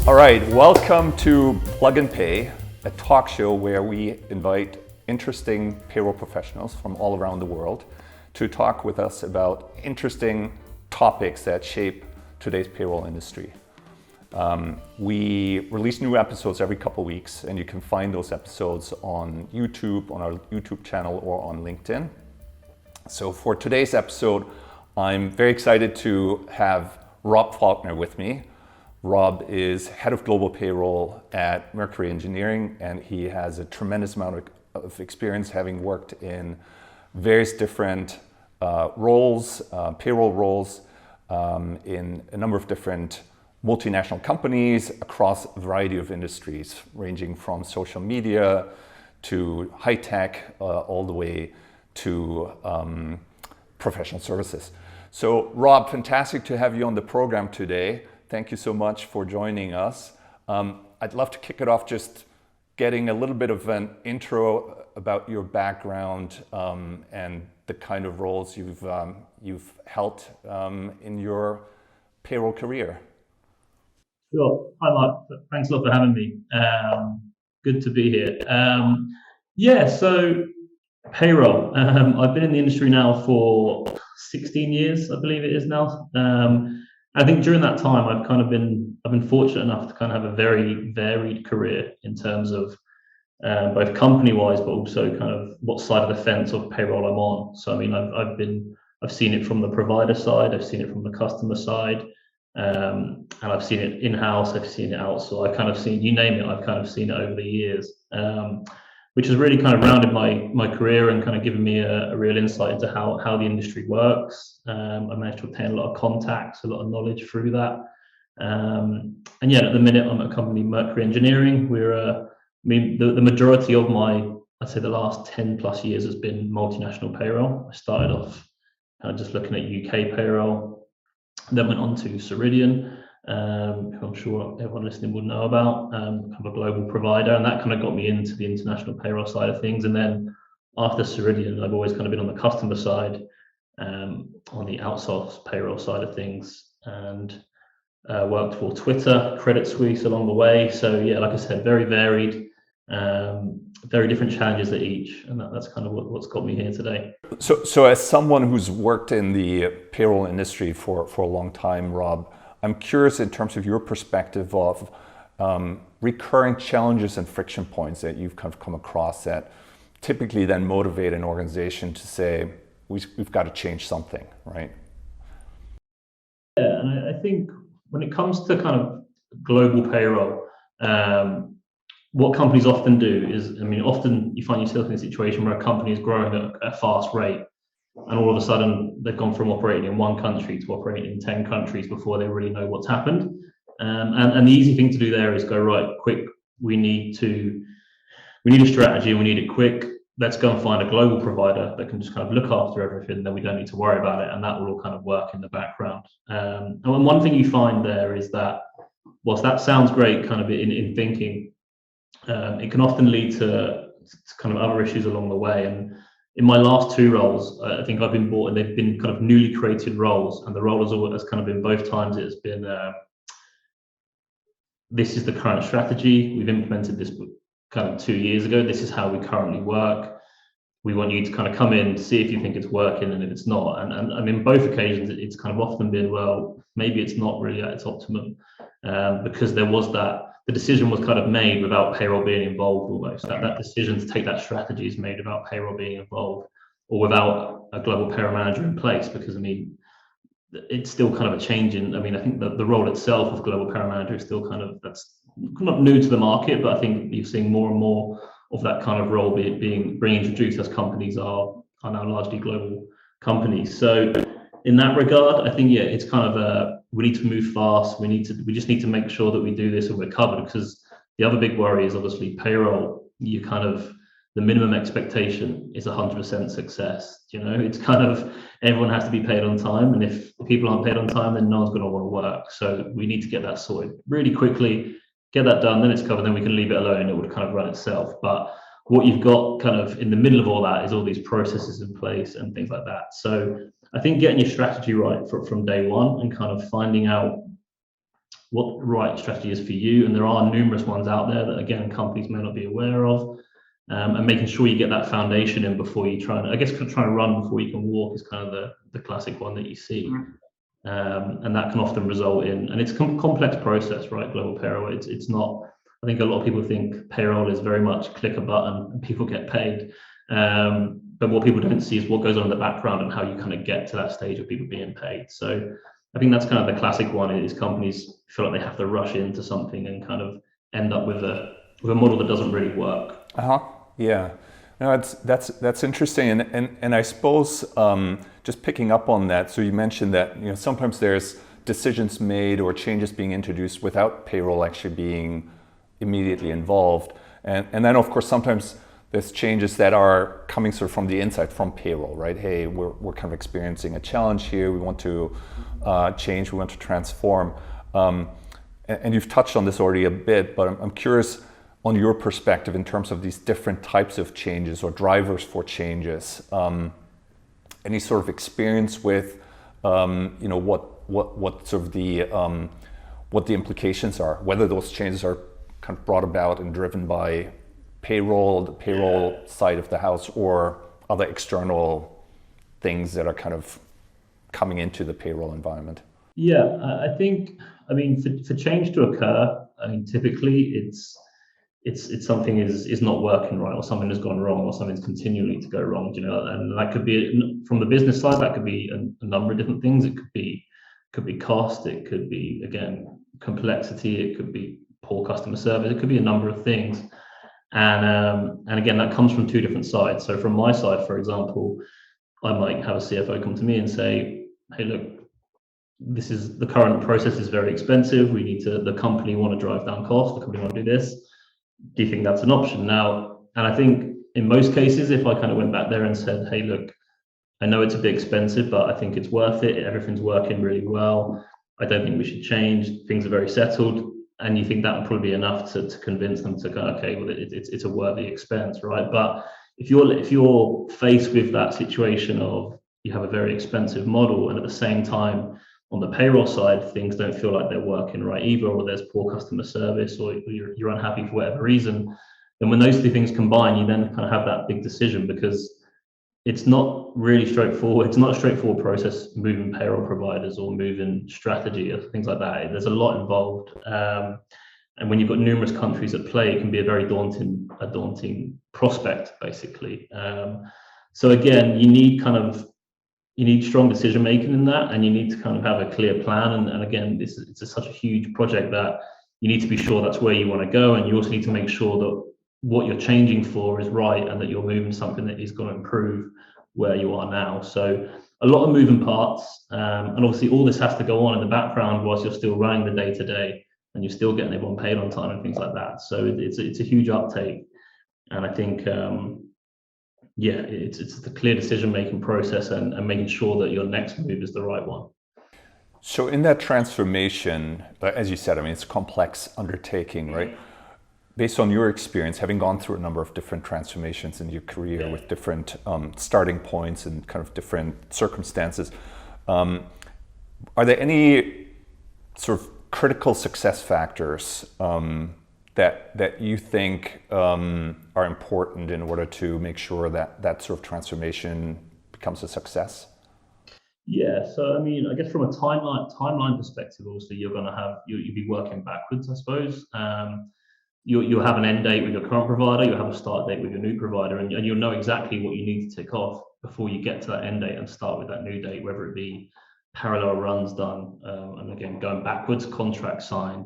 All right, welcome to Plug and Pay, a talk show where we invite interesting payroll professionals from all around the world to talk with us about interesting topics that shape today's payroll industry. We release new episodes every couple of weeks, and you can find those episodes on YouTube, on our YouTube channel, or on LinkedIn. So for today's episode, I'm very excited to have Rob Falkner with me. Rob is Head of Global Payroll at Mercury Engineering, and he has a tremendous amount of experience having worked in various different roles, payroll roles, in a number of different multinational companies across a variety of industries, ranging from social media to high tech, all the way to professional services. So Rob, fantastic to have you on the program today. Thank you so much for joining us. I'd love to kick it off just getting a little bit of an intro about your background and the kind of roles you've held in your payroll career. Sure. Hi, Mark. Thanks a lot for having me. Good to be here. So payroll. I've been in the industry now for 16 years, I believe it is now. I think during that time, I've been fortunate enough to kind of have a very varied career in terms of both company-wise, but also kind of what side of the fence of payroll I'm on. So I mean, I've seen it from the provider side, I've seen it from the customer side, and I've seen it in-house, I've seen it outsourced. I've kind of seen, you name it, I've kind of seen it over the years, which has really kind of rounded my career and kind of given me a real insight into how the industry works. I managed to obtain a lot of contacts, a lot of knowledge through that. And yeah, at the minute I'm at a company, Mercury Engineering. The majority of I'd say the last 10 plus years has been multinational payroll. I started off kind of just looking at UK payroll, then went on to Ceridian, who I'm sure everyone listening will know about, kind of a global provider, and that kind of got me into the international payroll side of things. And then after Ceridian, I've always kind of been on the customer side, on the outsourced payroll side of things, and worked for Twitter, Credit Suisse along the way. So yeah, like I said, very varied, very different challenges at each, and that's kind of what's got me here today. So as someone who's worked in the payroll industry for a long time, Rob, I'm curious in terms of your perspective of recurring challenges and friction points that you've kind of come across that typically then motivate an organization to say, we've got to change something, right? Yeah, and I think when it comes to kind of global payroll, what companies often do is, I mean, often you find yourself in a situation where a company is growing at a fast rate, and all of a sudden they've gone from operating in one country to operating in 10 countries before they really know what's happened. And the easy thing to do there is go, right, quick, we need a strategy and we need it quick. Let's go and find a global provider that can just kind of look after everything, then we don't need to worry about it, and that will all kind of work in the background. And one thing you find there is that whilst that sounds great kind of in thinking, it can often lead to kind of other issues along the way. And in my last two roles, I think I've been brought in, they've been kind of newly created roles, and the role has kind of been both times it has been, this is the current strategy, we've implemented this kind of 2 years ago, this is how we currently work, we want you to kind of come in, see if you think it's working, and if it's not. And I mean, both occasions, it's kind of often been, well, maybe it's not really at its optimum, because there was the decision was kind of made without payroll being involved almost. That decision to take that strategy is made without payroll being involved, or without a global payroll manager in place, because I mean, it's still kind of a change in, I mean, I think the role itself of global payroll manager is still kind of, that's not new to the market, but I think you're seeing more and more of that kind of role being introduced as companies are now largely global companies. So in that regard, I think, yeah, it's kind of we need to move fast. We just need to make sure that we do this and we're covered, because the other big worry is obviously payroll. You kind of, the minimum expectation is 100% success. You know, it's kind of, everyone has to be paid on time, and if people aren't paid on time, then no one's going to want to work. So we need to get that sorted really quickly, get that done, then it's covered, then we can leave it alone, it would kind of run itself. But what you've got kind of in the middle of all that is all these processes in place and things like that. So I think getting your strategy right from day one and kind of finding out what the right strategy is for you. And there are numerous ones out there that, again, companies may not be aware of. And making sure you get that foundation in before you try and, I guess, trying to run before you can walk is kind of the classic one that you see. And that can often result in, and it's a complex process, right? Global payroll. It's not, I think a lot of people think payroll is very much click a button and people get paid. But what people don't see is what goes on in the background and how you kind of get to that stage of people being paid. So I think that's kind of the classic one, is companies feel like they have to rush into something and kind of end up with a model that doesn't really work. Yeah. No, that's interesting, and I suppose just picking up on that. So you mentioned that sometimes there's decisions made or changes being introduced without payroll actually being immediately involved, and then of course sometimes there's changes that are coming sort of from the inside, from payroll, right? Hey, we're kind of experiencing a challenge here. We want to change. We want to transform, and you've touched on this already a bit, but I'm curious on your perspective in terms of these different types of changes or drivers for changes. Any sort of experience with, what sort of what the implications are, whether those changes are kind of brought about and driven by payroll, the payroll side of the house, or other external things that are kind of coming into the payroll environment? Yeah, I think, for change to occur, typically it's something is not working right, or something has gone wrong, or something's continually to go wrong, and that could be, from the business side, that could be a number of different things. It could be cost, it could be, again, complexity, it could be poor customer service, it could be a number of things. And again, that comes from two different sides. So from my side, for example, I might have a CFO come to me and say, hey, look, the current process is very expensive. The company want to drive down costs, the company want to do this. Do you think that's an option? Now, and I think in most cases, if I kind of went back there and said, hey, look, I know it's a bit expensive, but I think it's worth it. Everything's working really well. I don't think we should change. Things are very settled. And you think that would probably be enough to convince them to go, okay, well, it's a worthy expense, right? But if you're faced with that situation of you have a very expensive model, and at the same time, on the payroll side, things don't feel like they're working right either, or there's poor customer service, or you're unhappy for whatever reason, then when those two things combine, you then kind of have that big decision, because it's not really straightforward. It's not a straightforward process moving payroll providers or moving strategy or things like that. There's a lot involved, and when you've got numerous countries at play, it can be a very daunting prospect, basically. So again, you need strong decision making in that, and you need to kind of have a clear plan. And again, it's such a huge project that you need to be sure that's where you want to go, and you also need to make sure that what you're changing for is right, and that you're moving something that is going to improve where you are now. So a lot of moving parts, and obviously all this has to go on in the background whilst you're still running the day to day, and you're still getting everyone paid on time and things like that. So it's a huge uptake, and I think it's the clear decision-making process, and making sure that your next move is the right one. So in that transformation, as you said, it's a complex undertaking, right? Based on your experience, having gone through a number of different transformations in your career with different starting points and kind of different circumstances, are there any sort of critical success factors that you think are important in order to make sure that sort of transformation becomes a success? Yeah, so I guess from a timeline perspective, obviously you'll be working backwards, I suppose. You'll have an end date with your current provider, you'll have a start date with your new provider, and you'll know exactly what you need to tick off before you get to that end date and start with that new date, whether it be parallel runs done, and again, going backwards, contracts signed.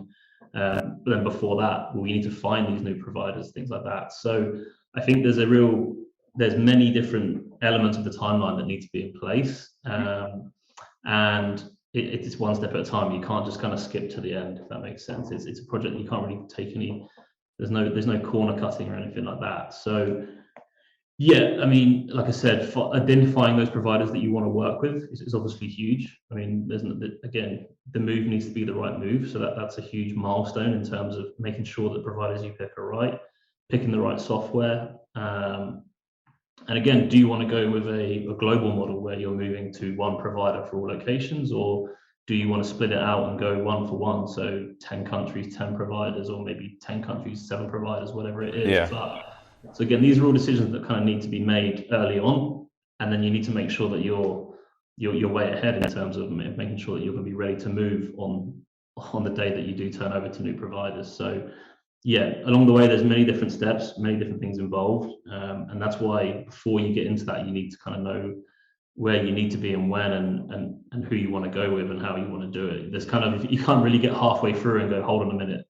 But then before that, we need to find these new providers, things like that. So I think there's many different elements of the timeline that need to be in place. And it's one step at a time. You can't just kind of skip to the end, if that makes sense. It's a project that you can't really take there's no corner cutting or anything like that. So yeah, like I said, for identifying those providers that you want to work with is obviously huge. The move needs to be the right move. So that's a huge milestone in terms of making sure that providers you pick are right, picking the right software. And again, do you want to go with a global model where you're moving to one provider for all locations, or do you want to split it out and go one for one? So 10 countries, 10 providers, or maybe 10 countries, 7 providers, whatever it is. Yeah. So again, these are all decisions that kind of need to be made early on, and then you need to make sure that you're way ahead in terms of making sure that you're going to be ready to move on the day that you do turn over to new providers. So yeah, along the way, there's many different steps, many different things involved, and that's why before you get into that, you need to kind of know where you need to be and when, and who you want to go with and how you want to do it. There's kind of, you can't really get halfway through and go, hold on a minute,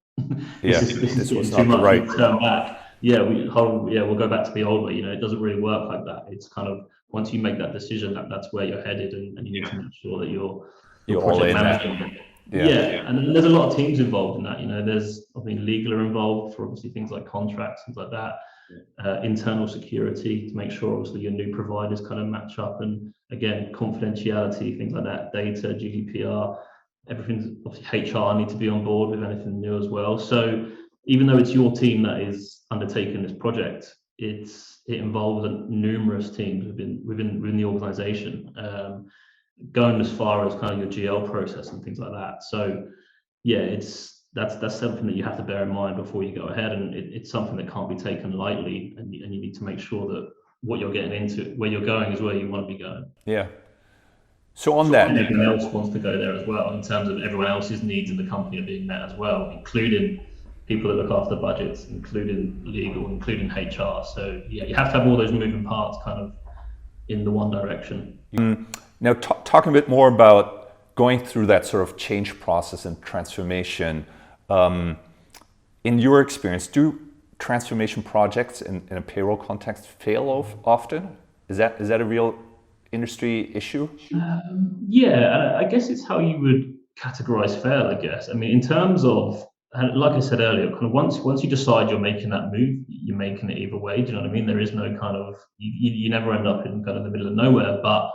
this was too not much, the right. turn back. Yeah, we'll go back to the old way. It doesn't really work like that. It's kind of, once you make that decision, that's where you're headed, and you need to make sure that you're all in managing that. Yeah, and there's a lot of teams involved in that. There's, legal are involved for obviously things like contracts, things like that. Internal security to make sure obviously your new providers kind of match up, and again, confidentiality, things like that, data, GDPR, everything. Obviously HR need to be on board with anything new as well. So even though it's your team that is undertaking this project, it involves numerous teams within the organization, going as far as kind of your GL process and things like that. So yeah, that's something that you have to bear in mind before you go ahead, and it's something that can't be taken lightly, and you need to make sure that what you're getting into, where you're going, is where you want to be going. Yeah. So on that, and everyone else wants to go there as well, in terms of everyone else's needs in the company are being met as well, including people that look after budgets, including legal, including HR. So yeah, you have to have all those moving parts kind of in the one direction. Now, talking a bit more about going through that sort of change process and transformation, in your experience, do transformation projects in a payroll context fail often? Is that a real industry issue? Yeah, I guess it's how you would categorize fail, I guess. I mean, in terms of, like I said earlier, kind of once you decide you're making that move, you're making it either way. Do you know what I mean? There is no kind of, you never end up in kind of the middle of nowhere. But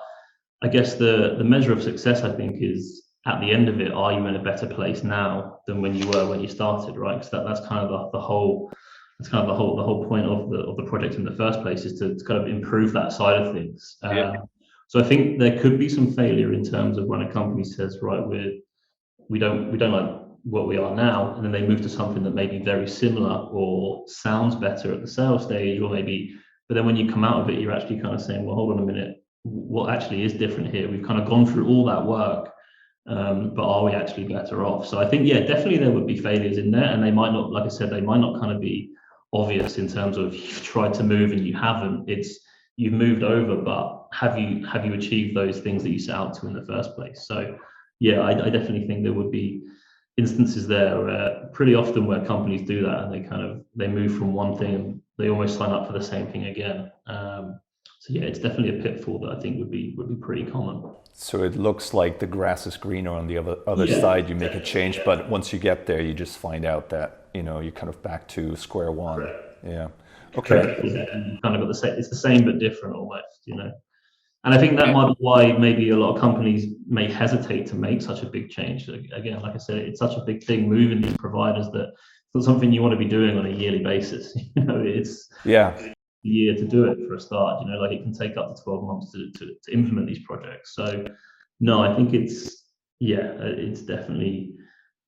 I guess the measure of success, I think, is at the end of it, are you in a better place now than when you were when you started, right? Because that's kind of the whole point of the project in the first place, is to kind of improve that side of things. So I think there could be some failure in terms of when a company says, right, we don't like what we are now, and then they move to something that may be very similar or sounds better at the sales stage, or maybe, but then when you come out of it, you're actually kind of saying, well, hold on a minute, what actually is different here? We've kind of gone through all that work, but are we actually better off? So I think, yeah, definitely there would be failures in there, and they might not, like I said, they might not kind of be obvious in terms of you've tried to move and you haven't. It's, you've moved over, but have you achieved those things that you set out to in the first place? So yeah, I definitely think there would be instances there where pretty often where companies do that, and they move from one thing and they almost sign up for the same thing again. So yeah, it's definitely a pitfall that I think would be pretty common. So it looks like the grass is greener on the other side. You make a change, but once you get there, you just find out that you're kind of back to square one. Correct. Yeah. Okay. Yeah, and kind of got the same. It's the same but different almost, And I think that might be why maybe a lot of companies may hesitate to make such a big change. Again, like I said, it's such a big thing moving these providers that it's not something you want to be doing on a yearly basis. It's a year to do it for a start. Like it can take up to 12 months to implement these projects. So no, I think it's definitely,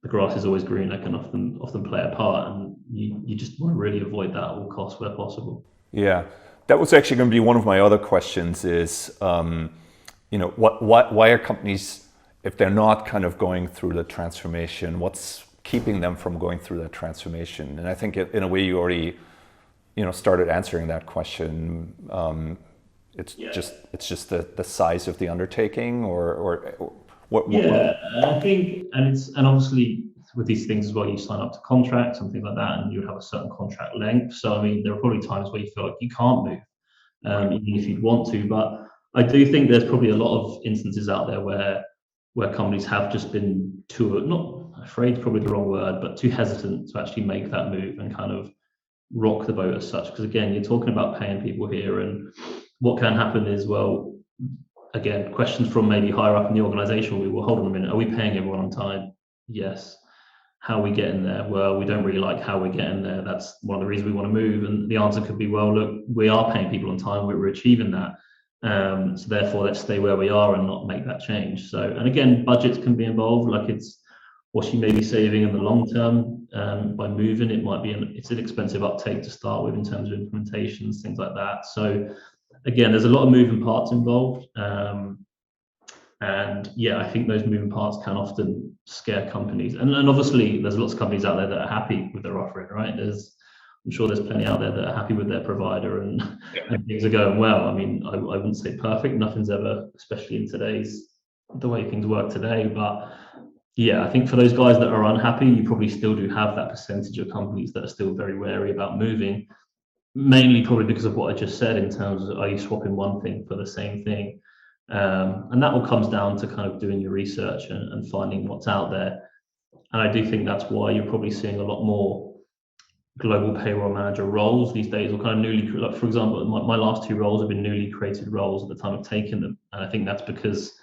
the grass is always green. That can often play a part, and you just want to really avoid that at all costs where possible. Yeah. That was actually going to be one of my other questions is, why are companies, if they're not kind of going through the transformation, what's keeping them from going through that transformation? And I think in a way you already, started answering that question. It's just the size of the undertaking, or what? Yeah, I think, and obviously with these things as well, you sign up to contracts and things like that, and you have a certain contract length. So I mean, there are probably times where you feel like you can't move, even if you'd want to. But I do think there's probably a lot of instances out there where companies have just been not afraid, probably the wrong word, but too hesitant to actually make that move and kind of rock the boat as such. Because again, you're talking about paying people here, and what can happen is, well, again, questions from maybe higher up in the organization will be, well, hold on a minute, are we paying everyone on time? Yes. How are we getting there? Well, we don't really like how we're getting there. That's one of the reasons we want to move. And the answer could be, well, look, we are paying people on time, we're achieving that. So therefore, let's stay where we are and not make that change. So, and again, budgets can be involved. Like it's what you may be saving in the long term by moving. It might be it's an expensive uptake to start with in terms of implementations, things like that. So again, there's a lot of moving parts involved. And yeah, I think those moving parts can often scare companies. And obviously, there's lots of companies out there that are happy with their offering, right? I'm sure there's plenty out there that are happy with their provider and things are going well. I mean, I wouldn't say perfect. Nothing's ever, especially in the way things work today. But yeah, I think for those guys that are unhappy, you probably still do have that percentage of companies that are still very wary about moving, mainly probably because of what I just said in terms of, are you swapping one thing for the same thing? And that all comes down to kind of doing your research and finding what's out there. And I do think that's why you're probably seeing a lot more global payroll manager roles these days, or kind of newly, like for example, my last two roles have been newly created roles at the time of taking them. And I think that's because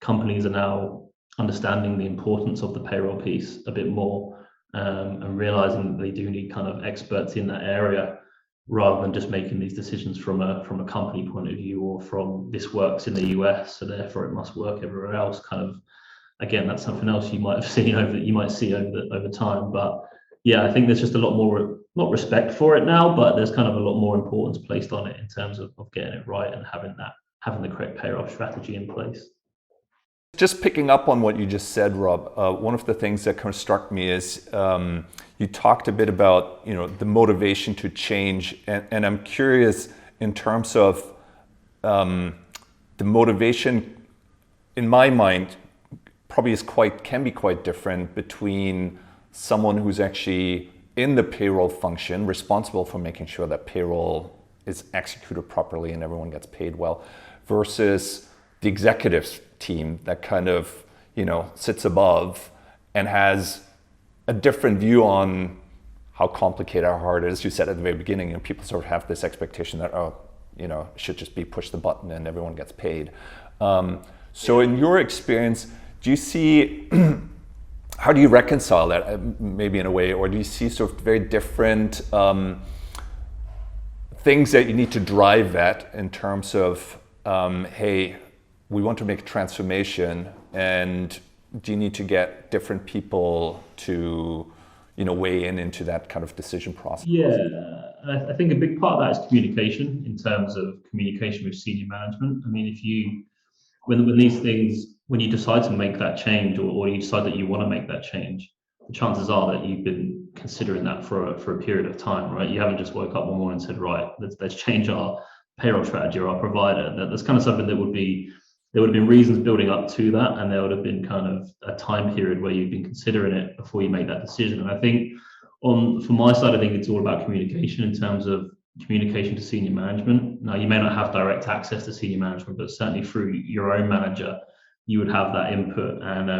companies are now understanding the importance of the payroll piece a bit more, and realizing that they do need kind of experts in that area, rather than just making these decisions from a company point of view, or from this works in the US, so therefore it must work everywhere else. Kind of, again, that's something else you might have seen over time. But yeah, I think there's just a lot more, not respect for it now, but there's kind of a lot more importance placed on it in terms of getting it right and having the correct payroll strategy in place. Just picking up on what you just said, Rob, one of the things that kind of struck me is you talked a bit about the motivation to change, and I'm curious in terms of the motivation. In my mind, probably can be quite different between someone who's actually in the payroll function, responsible for making sure that payroll is executed properly and everyone gets paid well, versus the executive team that kind of sits above and has a different view on how complicated or hard it is. You said at the very beginning, people sort of have this expectation that it should just be push the button and everyone gets paid. So in your experience, do you see how do you reconcile that, maybe in a way, or do you see sort of very different things that you need to drive at in terms of, hey, we want to make a transformation, and do you need to get different people to weigh into that kind of decision process? Yeah, I think a big part of that is communication, in terms of communication with senior management. I mean, when you decide to make that change, or you decide that you want to make that change, the chances are that you've been considering that for a period of time, right? You haven't just woke up one morning and said, right, let's change our payroll strategy or our provider. That's kind of something that there would have been reasons building up to that, and there would have been kind of a time period where you've been considering it before you made that decision. And I think from my side, I think it's all about communication, in terms of communication to senior management. Now, you may not have direct access to senior management, but certainly through your own manager, you would have that input. And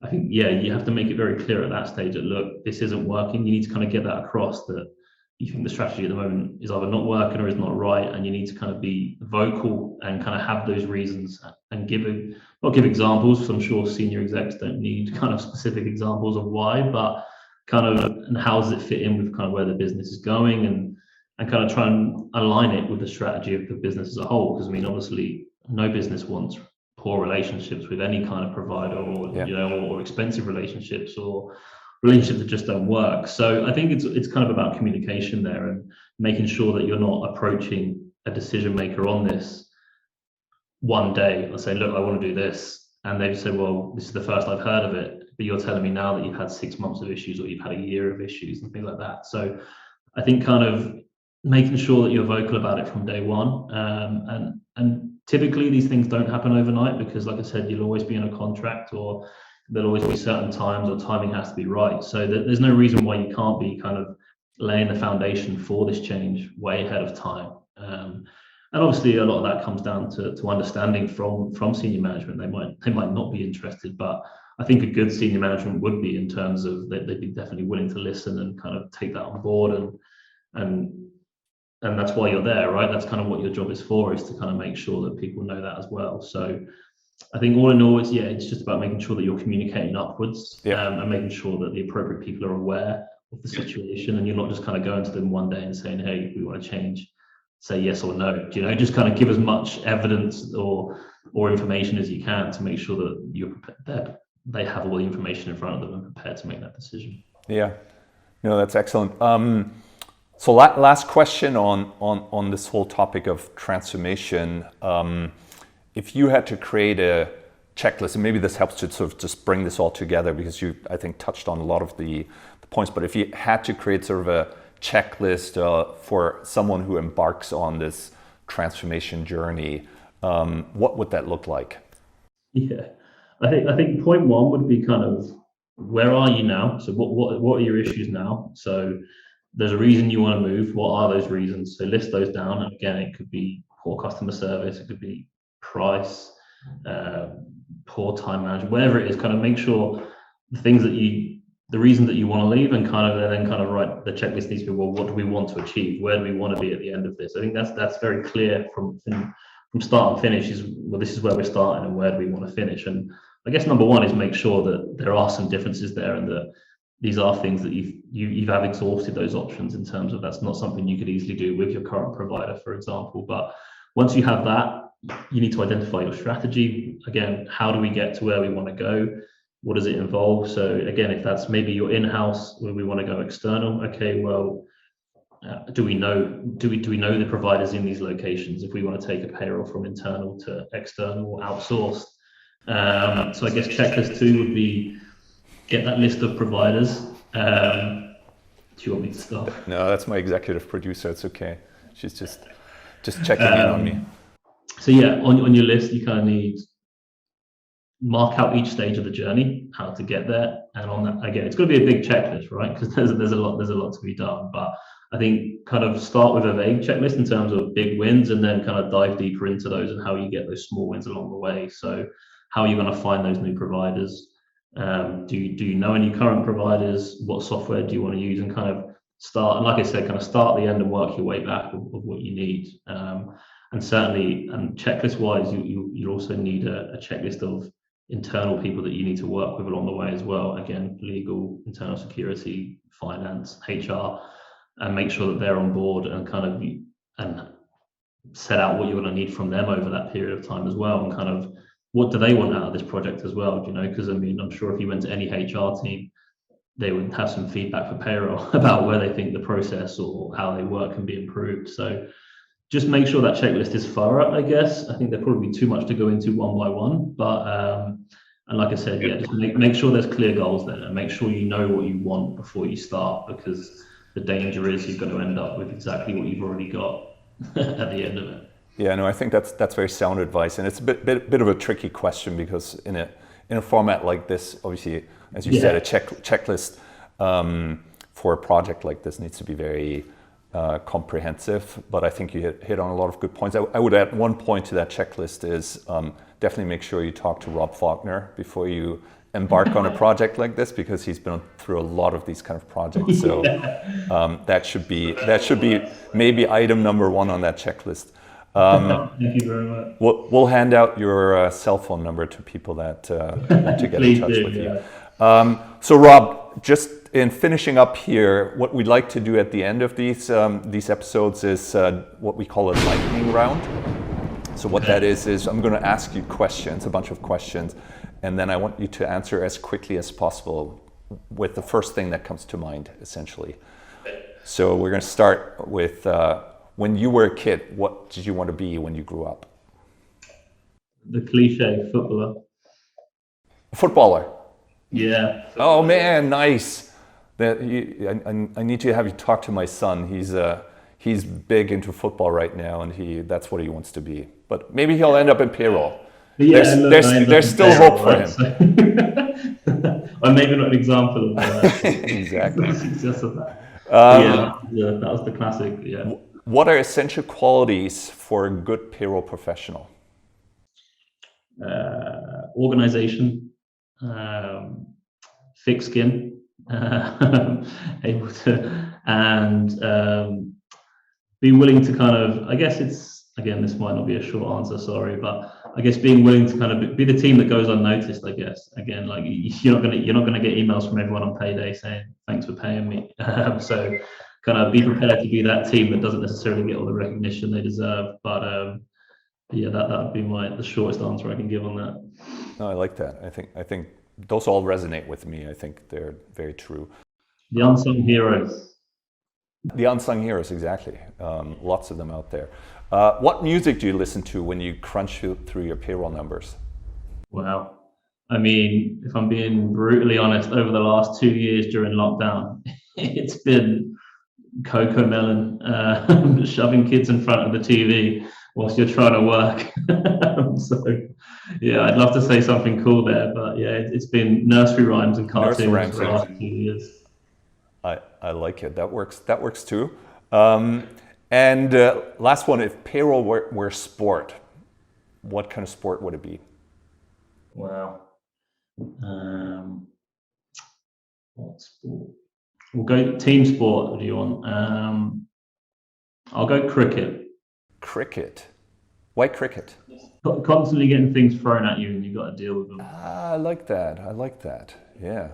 I think, yeah, you have to make it very clear at that stage that, look, this isn't working. You need to kind of get that across, that you think the strategy at the moment is either not working or is not right, and you need to kind of be vocal and kind of have those reasons and not give examples, because I'm sure senior execs don't need kind of specific examples of why, but kind of, and how does it fit in with kind of where the business is going, and kind of try and align it with the strategy of the business as a whole. Because I mean, obviously, no business wants poor relationships with any kind of provider, or or expensive relationships, or relationships that just don't work. So I think it's kind of about communication there, and making sure that you're not approaching a decision maker on this one day and say, look, I want to do this, and they've said, well, this is the first I've heard of it, but you're telling me now that you've had 6 months of issues, or you've had a year of issues, and things like that. So I think kind of making sure that you're vocal about it from day one, and typically these things don't happen overnight, because like I said, you'll always be in a contract, or there'll always be certain times, or timing has to be right. So there's no reason why you can't be kind of laying the foundation for this change way ahead of time. And obviously a lot of that comes down to understanding from senior management. They might not be interested, but I think a good senior management would be, in terms of they'd be definitely willing to listen and kind of take that on board, and that's why you're there, right? That's kind of what your job is for, is to kind of make sure that people know that as well. So I think all in all, it's just about making sure that you're communicating upwards, and making sure that the appropriate people are aware of the situation, and you're not just kind of going to them one day and saying, hey, we want to change. say yes or no. Just kind of give as much evidence or information as you can to make sure that you're prepared, that they have all the information in front of them and prepared to make that decision. Yeah, no, that's excellent. So last question on this whole topic of transformation. If you had to create a checklist, and maybe this helps to sort of just bring this all together, because you, I think, touched on a lot of the points, but if you had to create sort of a checklist for someone who embarks on this transformation journey, what would that look like? Yeah, I think point one would be kind of, where are you now? So what are your issues now? So there's a reason you want to move. What are those reasons? So list those down. And again, it could be poor customer service, it could be price, poor time management, whatever it is. Kind of make sure the reason that you want to leave, and then write the checklist needs to be, well, what do we want to achieve? Where do we want to be at the end of this? I think that's very clear from start and finish. This is where we're starting and where do we want to finish. And I guess number one is make sure that there are some differences there, and that these are things that you have exhausted those options in terms of, that's not something you could easily do with your current provider, for example. But once you have that, you need to identify your strategy. Again, how do we get to where we want to go? What does it involve? So again, if that's maybe your in-house, where we want to go external, okay, well, do we know the providers in these locations if we want to take a payroll from internal to external or outsourced? So I guess checklist 2 would be, get that list of providers. Do you want me to start? No, that's my executive producer. It's okay. She's just checking in on me. So yeah, on your list, you kind of need mark out each stage of the journey, how to get there, and on that, again, it's going to be a big checklist, right? Because there's a lot to be done. But I think kind of start with a vague checklist in terms of big wins, and then kind of dive deeper into those and how you get those small wins along the way. So how are you going to find those new providers? Do you know any current providers? What software do you want to use? And kind of start, and like I said, kind of start at the end and work your way back of what you need. And certainly, and checklist wise, you also need a checklist of internal people that you need to work with along the way as well. Again, legal, internal security, finance, HR, and make sure that they're on board, and kind of and set out what you're going to need from them over that period of time as well, and kind of what do they want out of this project as well, because I mean, I'm sure if you went to any HR team, they would have some feedback for payroll about where they think the process or how they work can be improved. So just make sure that checklist is thorough, I guess. I think there'd probably be too much to go into one by one, but and like I said, yeah, just make sure there's clear goals there, and make sure you know what you want before you start, because the danger is you're going to end up with exactly what you've already got at the end of it. Yeah, no, I think that's very sound advice, and it's a bit of a tricky question, because in a format like this, obviously, as you said, a checklist for a project like this needs to be very comprehensive. But I think you hit on a lot of good points. I would add one point to that checklist is definitely make sure you talk to Rob Falkner before you embark on a project like this, because he's been through a lot of these kind of projects. So that should be maybe item number 1 on that checklist. Thank you very much. We'll hand out your cell phone number to people that want to get in touch with you. So Rob, just in finishing up here, what we'd like to do at the end of these episodes is what we call a lightning round. So what that is I'm going to ask you questions, a bunch of questions, and then I want you to answer as quickly as possible with the first thing that comes to mind, essentially. So we're going to start with when you were a kid, what did you want to be when you grew up? The cliche footballer. Footballer? Yeah. Oh man, nice. I need to have you talk to my son. He's big into football right now, and that's what he wants to be. But maybe he'll end up in payroll. Yeah, there's still hope for him. So. I'm maybe not an example of that. Exactly. Success of that. Yeah, that was the classic. Yeah. What are essential qualities for a good payroll professional? Organization, thick skin, able to, and be willing to kind of, I guess it's, again, this might not be a short answer, sorry, but I guess being willing to kind of be the team that goes unnoticed, I guess. Again, like you're not gonna get emails from everyone on payday saying thanks for paying me. So kind of be prepared to be that team that doesn't necessarily get all the recognition they deserve. But yeah, that would be the shortest answer I can give on that. No, I like that. I think those all resonate with me. I think they're very true. The unsung heroes. The unsung heroes, exactly. Lots of them out there. What music do you listen to when you crunch through your payroll numbers? Wow. I mean, if I'm being brutally honest, over the last 2 years during lockdown, it's been Coco Melon, shoving kids in front of the TV whilst you're trying to work. So, yeah, I'd love to say something cool there, but yeah, it's been nursery rhymes and cartoons for the last 2 years. I like it. That works too. And last one, if payroll were sport, what kind of sport would it be? Wow. What sport? We'll go team sport. What do you want? I'll go cricket. Cricket? Why cricket? Constantly getting things thrown at you and you've got to deal with them. I like that. Yeah.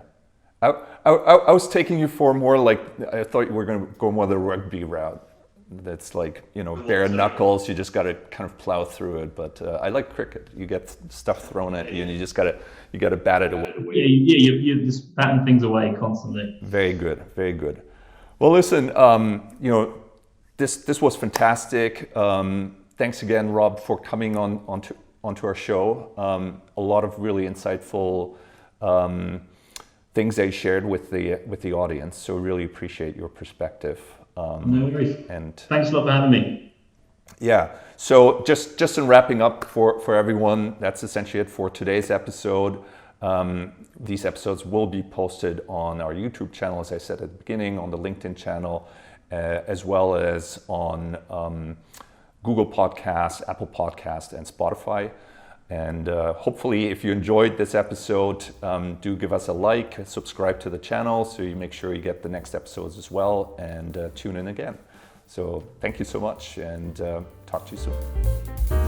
I was taking you for more like, I thought you were going to go more the rugby route. That's like, bare knuckles, you just got to kind of plow through it. But I like cricket. You get stuff thrown at you and you just got to bat it away. Yeah, you're just batting things away constantly. Very good. Well, listen, this was fantastic. Thanks again, Rob, for coming onto our show. A lot of really insightful things that you shared with the audience. So really appreciate your perspective. No worries. And thanks a lot for having me. Yeah. So just in wrapping up for everyone, that's essentially it for today's episode. These episodes will be posted on our YouTube channel, as I said at the beginning, on the LinkedIn channel, as well as on Google Podcasts, Apple Podcasts, and Spotify. And hopefully, if you enjoyed this episode, do give us a like, subscribe to the channel so you make sure you get the next episodes as well, and tune in again. So thank you so much, and talk to you soon.